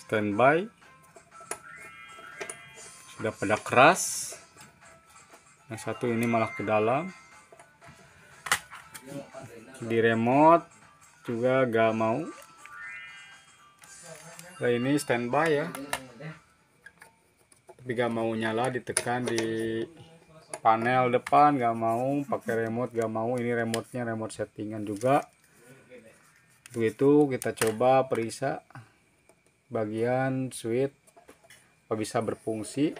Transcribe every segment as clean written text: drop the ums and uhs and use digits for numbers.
standby, sudah pada keras. Yang satu ini malah ke dalam. Di remote juga gak mau. Nah, ini standby ya, tapi gak mau nyala, ditekan di panel depan gak mau, pakai remote gak mau. Ini remotenya remote settingan juga. Untuk itu kita coba periksa bagian switch apa bisa berfungsi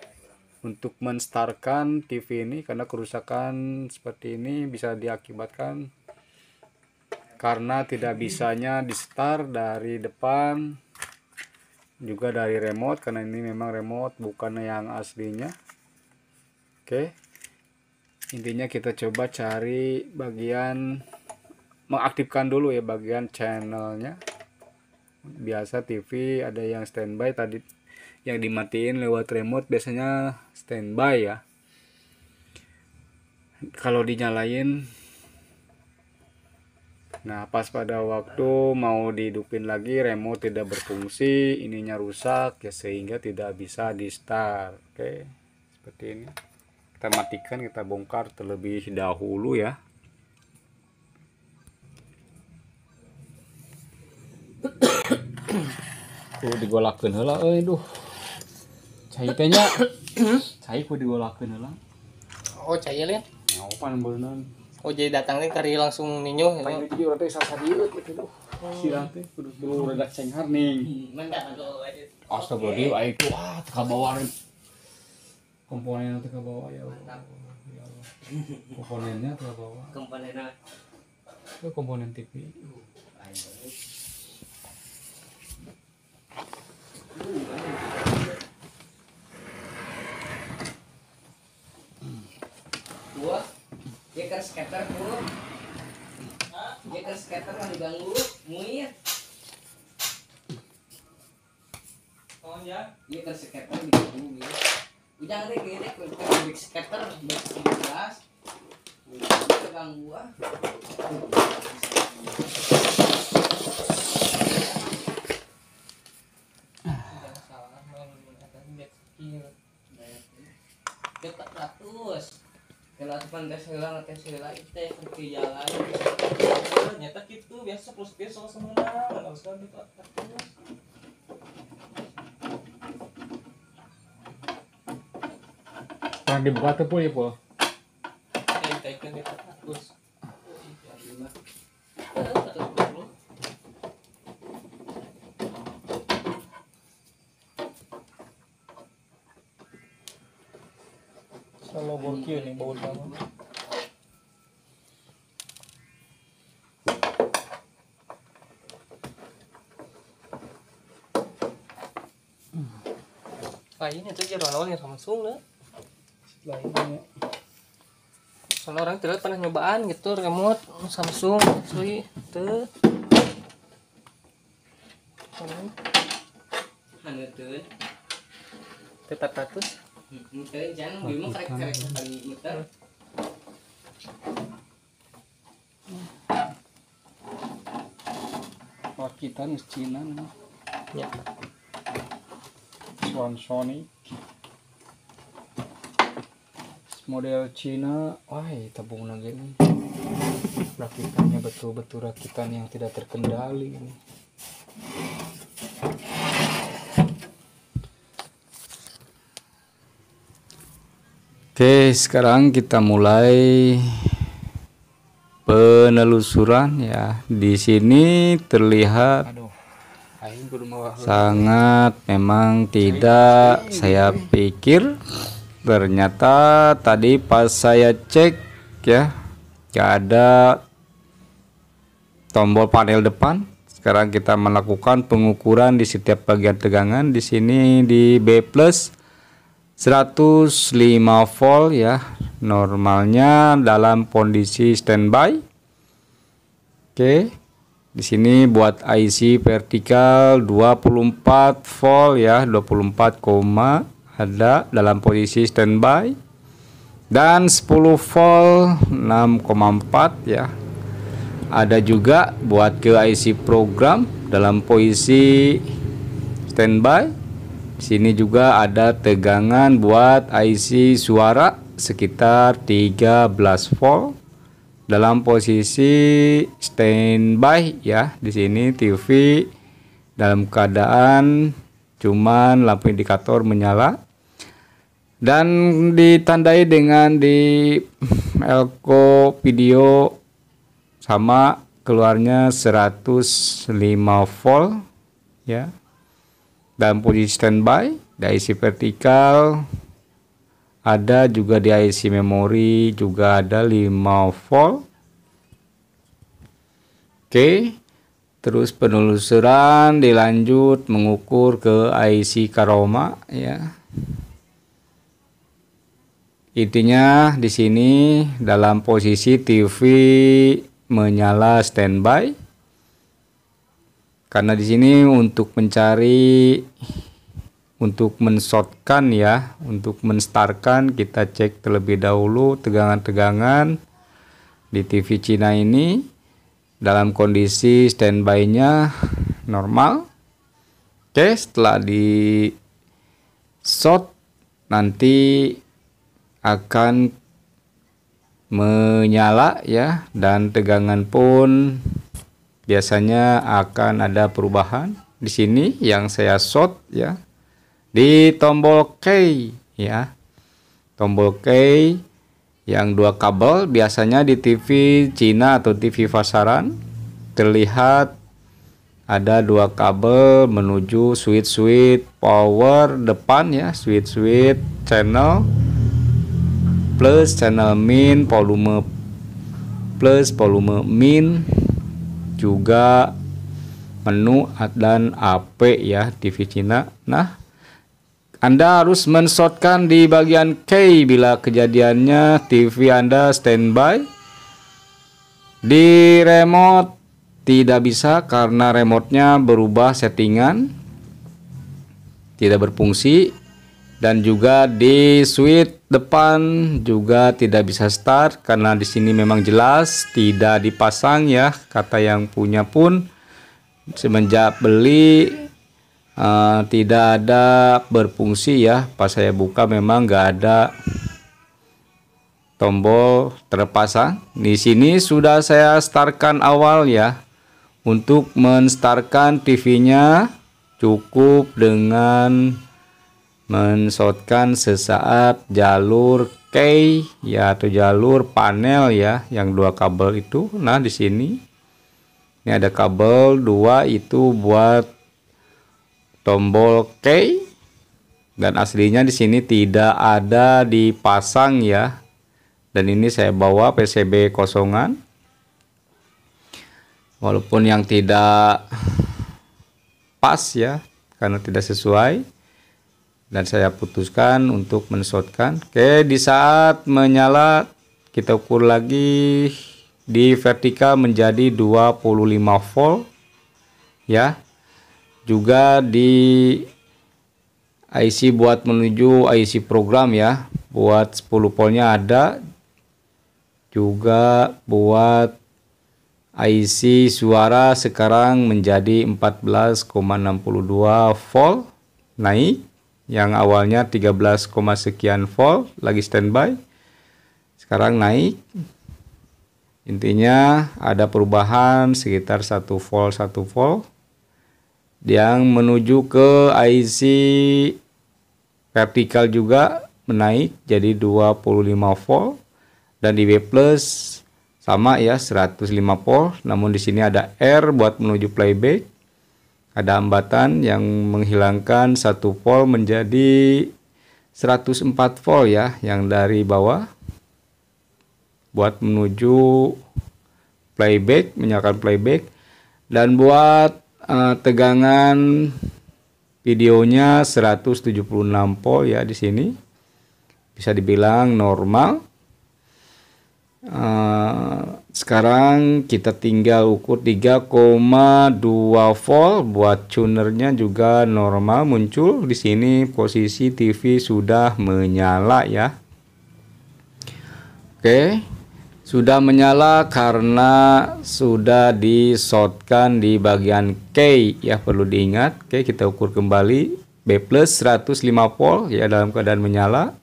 untuk menstartkan TV ini, karena kerusakan seperti ini bisa diakibatkan karena tidak bisanya di start dari depan juga dari remote, karena ini memang remote bukan yang aslinya. Oke, intinya kita coba cari bagian, mengaktifkan dulu ya bagian channelnya. Biasa TV ada yang standby, tadi yang dimatiin lewat remote biasanya standby ya. Kalau dinyalain, nah pas pada waktu mau dihidupin lagi remote tidak berfungsi, ininya rusak ya, sehingga tidak bisa di start. Oke, seperti ini. Kita matikan, kita bongkar terlebih dahulu ya. Tuh digolakeun heula euy, duh. Cai teh nya. Cai ku digolakeun heula. Oh, cai liat. Nyaopan beunang. Oh, jadi datangnya kari langsung ninyo. Paling jadi urang teh sasadieu gitu duh. Sirah teh kudu rada cenghar ning. Astagfirullah, ai itu teu kabawa komponen teh kabawa ya Allah. Ya Allah. Komponennya teu kabawa. Komponennya. Itu komponen TV. Gua dia kan skater gua. Dia kan skater kan diganggu, muir. Oh ya, dia kan skater diganggu gitu. Ujang deh gede big skater bekas. Dia ganggu ah. Cepat ratus. Kalau depan gas hilang itu teh pergi jalan. Nyata gitu biasa plus besok semua enggak usah ratus. Pernah dibuka tuh pul ya pul. Tekan di ratus. Kalau borkir nih bau sama. Ini tuh jalan awalnya Samsung lah. Lainnya. Soalnya orang tidak pernah nyobaan gitu remote Samsung, sui tuh. Anu tuh. 400. Jangan beli karek muter. Rakitan Cina nih. Ya. Sonic. Model Cina, wah tabung lagi nih. Rakitannya betul-betul rakitan yang tidak terkendali ini. Oke, sekarang kita mulai penelusuran ya. Di sini terlihat sangat memang tidak saya pikir. Ternyata tadi pas saya cek ya, gak ada tombol panel depan. Sekarang kita melakukan pengukuran di setiap bagian tegangan. Di sini di B+ 105 volt ya, normalnya dalam kondisi standby. Oke, di sini buat IC vertikal 24 volt ya, 24, ada dalam posisi standby, dan 10 volt 6,4 ya. Ada juga buat ke IC program dalam posisi standby. Sini juga ada tegangan buat IC suara sekitar 13 volt dalam posisi standby ya. Di sini TV dalam keadaan cuman lampu indikator menyala dan ditandai dengan di elko video sama keluarnya 105 volt ya. Dalam posisi standby, di IC vertikal ada juga, di IC memori juga ada 5 volt. Oke, terus penelusuran dilanjut mengukur ke IC Karoma ya. Intinya di sini dalam posisi TV menyala standby. Karena di sini untuk mencari, untuk menshotkan ya, untuk menstartkan, kita cek terlebih dahulu tegangan-tegangan di TV Cina ini dalam kondisi standby-nya normal. Oke, setelah di shot nanti akan menyala ya, dan tegangan pun biasanya akan ada perubahan. Di sini yang saya shot ya di tombol K ya, tombol K yang 2 kabel. Biasanya di TV Cina atau TV pasaran terlihat ada 2 kabel menuju switch power depan ya, switch channel plus, channel min, volume plus, volume min, juga menu dan AP ya TV Cina. Nah, Anda harus menshotkan di bagian K bila kejadiannya TV Anda standby. Di remote tidak bisa karena remote-nya berubah settingan, tidak berfungsi. Dan juga di switch depan juga tidak bisa start karena di sini memang jelas tidak dipasang ya. Kata yang punya pun semenjak beli tidak ada berfungsi ya. Pas saya buka memang nggak ada tombol terpasang. Di sini sudah saya startkan awal ya. Untuk menstartkan TV-nya cukup dengan menshotkan sesaat jalur K ya, atau jalur panel ya, yang 2 kabel itu. Nah, di sini ini ada kabel 2 itu buat tombol K, dan aslinya di sini tidak ada dipasang ya. Dan ini saya bawa PCB kosongan, walaupun yang tidak pas ya, karena tidak sesuai. Dan saya putuskan untuk menshotkan. Oke, di saat menyala kita ukur lagi di vertikal menjadi 25 volt ya. Juga di IC buat menuju IC program ya, buat 10 voltnya ada. Juga buat IC suara sekarang menjadi 14,62 volt naik. Yang awalnya 13, sekian volt lagi standby, sekarang naik. Intinya ada perubahan sekitar 1 volt yang menuju ke IC vertikal juga menaik jadi 25 volt, dan di B+ sama ya 105 volt. Namun di sini ada R buat menuju playback. Ada hambatan yang menghilangkan 1 volt menjadi 104 volt ya, yang dari bawah buat menuju playback, menyalakan playback. Dan buat tegangan videonya 176 volt ya, di sini bisa dibilang normal. Sekarang kita tinggal ukur 3,2 volt. Buat tunernya juga normal muncul di sini, posisi TV sudah menyala ya. Oke, Sudah menyala karena sudah di-shortkan di bagian K ya, perlu diingat. Oke, kita ukur kembali B plus 105 volt ya dalam keadaan menyala.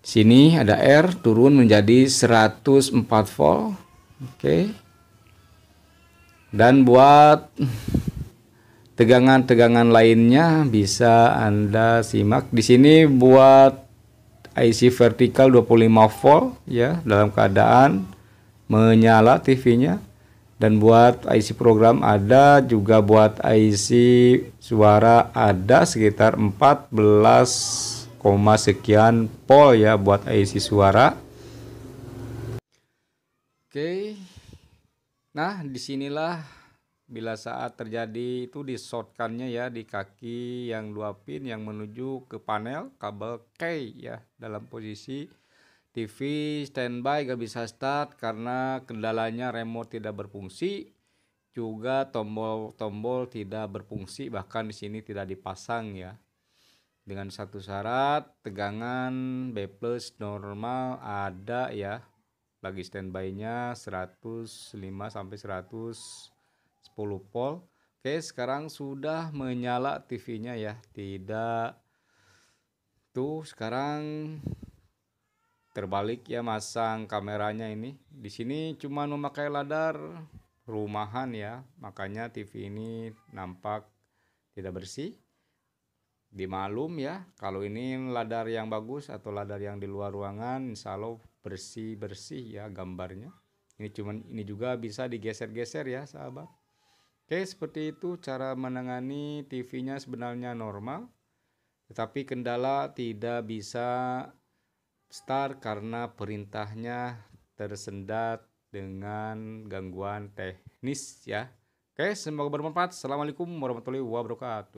Sini ada R turun menjadi 104 volt. Oke. Dan buat tegangan-tegangan lainnya bisa Anda simak di sini. Buat IC vertikal 25 volt ya dalam keadaan menyala TV-nya, dan buat IC program ada, juga buat IC suara ada sekitar 14, sekian volt ya buat IC suara. Oke. Nah, disinilah bila saat terjadi itu di-shortkannya ya di kaki yang 2 pin yang menuju ke panel kabel K ya, dalam posisi TV standby gak bisa start karena kendalanya remote tidak berfungsi, juga tombol-tombol tidak berfungsi, bahkan di sini tidak dipasang ya. Dengan satu syarat, tegangan B plus normal ada ya, lagi standby-nya 105 sampai 110 volt. Oke, sekarang sudah menyala TV-nya ya. Tidak. Tuh, sekarang terbalik ya masang kameranya ini. Di sini cuma memakai ladar rumahan ya. Makanya TV ini nampak tidak bersih. Dimaklum ya, kalau ini ladar yang bagus atau ladar yang di luar ruangan, insya Allah bersih-bersih ya gambarnya. Ini juga bisa digeser-geser ya, sahabat. Oke, seperti itu cara menangani TV-nya sebenarnya normal, tetapi kendala tidak bisa start karena perintahnya tersendat dengan gangguan teknis ya. Oke, semoga bermanfaat. Assalamualaikum warahmatullahi wabarakatuh.